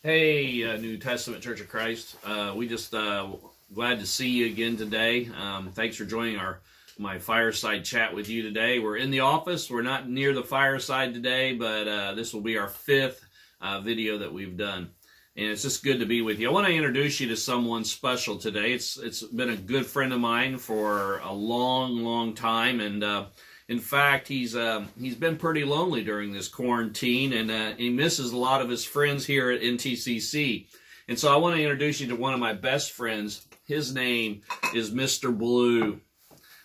Hey, New Testament Church of Christ. We just glad to see you again today. Thanks for joining my fireside chat with you today. We're in the office. We're not near the fireside today, but this will be our fifth video that we've done. And it's just good to be with you. I want to introduce you to someone special today. It's been a good friend of mine for a long time, and in fact, he's been pretty lonely during this quarantine, and he misses a lot of his friends here at NTCC. And so I want to introduce you to one of my best friends. His name is Mr. Blue.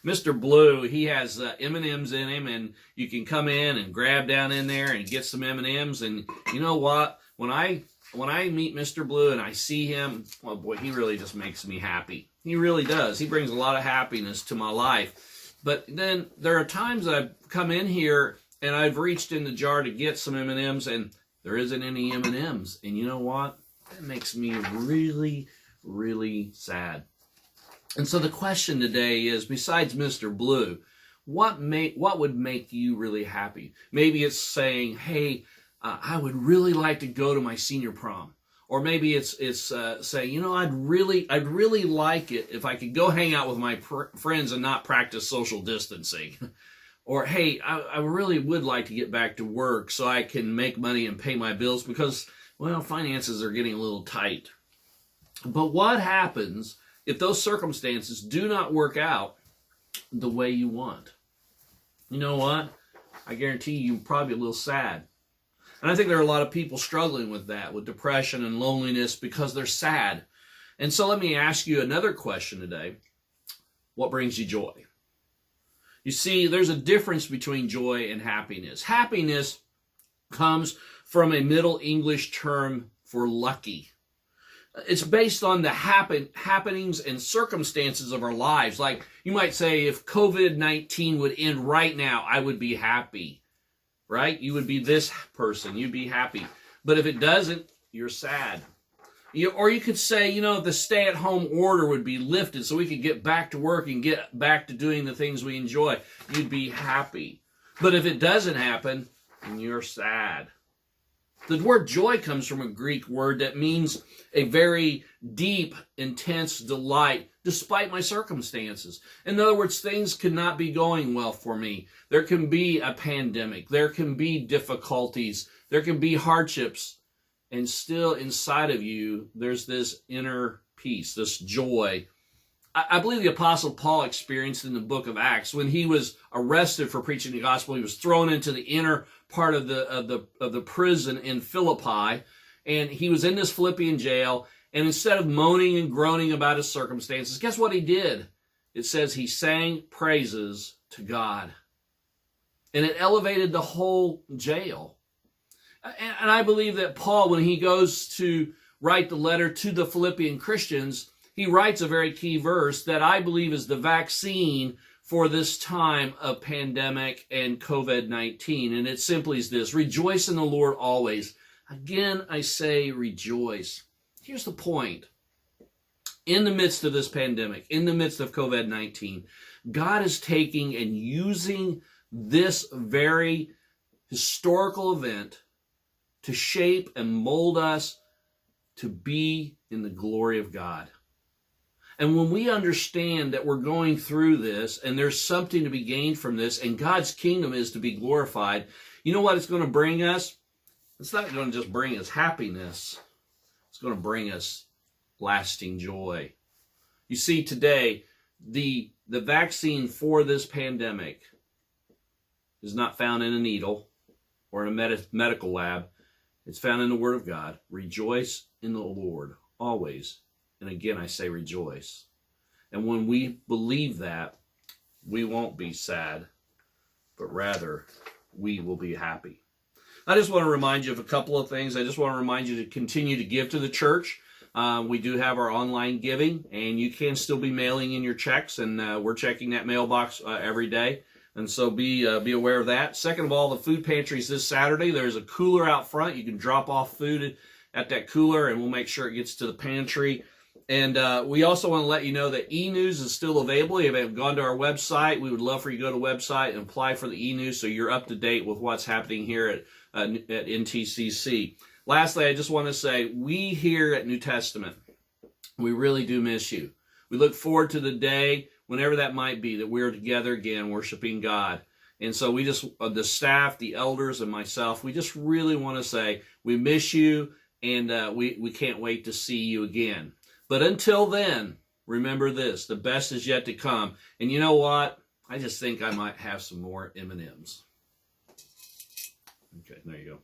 Mr. Blue, he has M&Ms in him, and you can come in and grab down in there and get some M&Ms. And you know what? When I meet Mr. Blue and I see him, well, boy, he really just makes me happy. He really does. He brings a lot of happiness to my life. But then there are times I've come in here and I've reached in the jar to get some M&Ms and there isn't any M&Ms. And you know what? That makes me really sad. And so the question today is, besides Mr. Blue, what would make you really happy? Maybe it's saying, hey, I would really like to go to my senior prom. Or maybe it's saying, you know, I'd really like it if I could go hang out with my friends and not practice social distancing. Or, hey, I really would like to get back to work so I can make money and pay my bills because, well, finances are getting a little tight. But what happens if those circumstances do not work out the way you want? You know what? I guarantee you're probably a little sad. And I think there are a lot of people struggling with that, with depression and loneliness because they're sad. And so let me ask you another question today. What brings you joy? You see, there's a difference between joy and happiness. Happiness comes from a Middle English term for lucky. It's based on the happenings and circumstances of our lives. Like you might say, if COVID-19 would end right now, I would be happy. Right? You would be this person. You'd be happy. But if it doesn't, you're sad. Or you could say, you know, the stay-at-home order would be lifted so we could get back to work and get back to doing the things we enjoy. You'd be happy. But if it doesn't happen, then you're sad. The word joy comes from a Greek word that means a very deep, intense delight despite my circumstances. In other words, things could not be going well for me. There can be a pandemic. There can be difficulties. There can be hardships. And still inside of you, there's this inner peace, this joy. I believe the Apostle Paul experienced in the book of Acts when he was arrested for preaching the gospel. He was thrown into the inner part of the prison in Philippi, and he was in this Philippian jail. And instead of moaning and groaning about his circumstances, guess what he did? It says he sang praises to God. And it elevated the whole jail. And I believe that Paul, when he goes to write the letter to the Philippian Christians, he writes a very key verse that I believe is the vaccine for this time of pandemic and COVID-19. And it simply is this: rejoice in the Lord always. Again, I say rejoice. Here's the point. In the midst of this pandemic, in the midst of COVID-19, God is taking and using this very historical event to shape and mold us to be in the glory of God. And when we understand that we're going through this and there's something to be gained from this and God's kingdom is to be glorified, you know what it's going to bring us? It's not going to just bring us happiness. It's going to bring us lasting joy. You see, today, the vaccine for this pandemic is not found in a needle or in a medical lab. It's found in the Word of God. Rejoice in the Lord always. And again, I say rejoice. And when we believe that, we won't be sad, but rather we will be happy. I just want to remind you of a couple of things. I just want to remind you to continue to give to the church. We do have our online giving, and you can still be mailing in your checks, and we're checking that mailbox every day. And so be aware of that. Second of all, the food pantries this Saturday. There's a cooler out front. You can drop off food at that cooler, and we'll make sure it gets to the pantry. And we also want to let you know that e-news is still available. If you haven't gone to our website, we would love for you to go to the website and apply for the e-news so you're up to date with what's happening here at NTCC. lastly, I just want to say, we here at New Testament, we really do miss you. We look forward to the day, whenever that might be, that we're together again worshiping God. And so we just, the staff, the elders, and myself, we just really want to say we miss you, and we can't wait to see you again. But until then, remember this, the best is yet to come. And you know what? I just think I might have some more M&Ms. Okay, there you go.